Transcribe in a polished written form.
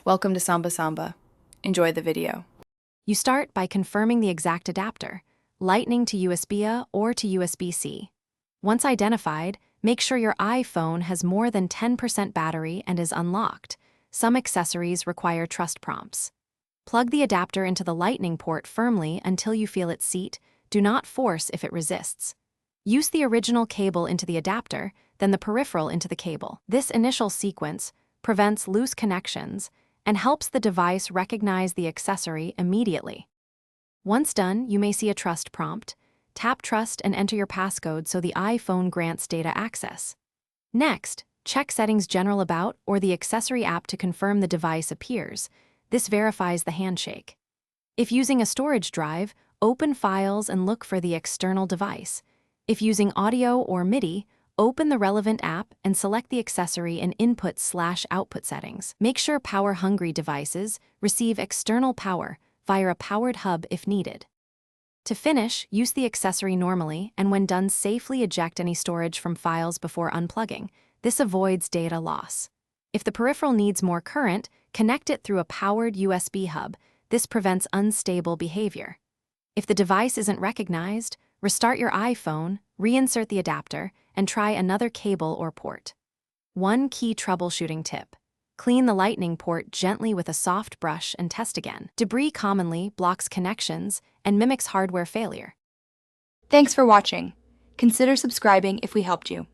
Welcome to Samba Samba. Enjoy the video. You start by confirming the exact adapter, Lightning to USB-A or to USB-C. Once identified, make sure your iPhone has more than 10% battery and is unlocked. Some accessories require trust prompts. Plug the adapter into the Lightning port firmly until you feel it seat. Do not force if it resists. Use the original cable into the adapter, then the peripheral into the cable. This initial sequence prevents loose connections and helps the device recognize the accessory immediately. Once done, you may see a trust prompt. Tap Trust and enter your passcode so the iPhone grants data access. Next, check Settings General About or the accessory app to confirm the device appears. This verifies the handshake. If using a storage drive, open Files and look for the external device. If using audio or MIDI, open the relevant app and select the accessory in Input/Output settings. Make sure power-hungry devices receive external power via a powered hub if needed. To finish, use the accessory normally, and when done, safely eject any storage from files before unplugging. This avoids data loss. If the peripheral needs more current, connect it through a powered USB hub. This prevents unstable behavior. If the device isn't recognized, restart your iPhone, reinsert the adapter, and try another cable or port. One key troubleshooting tip: clean the Lightning port gently with a soft brush and test again. Debris commonly blocks connections and mimics hardware failure. Thanks for watching. Consider subscribing if we helped you.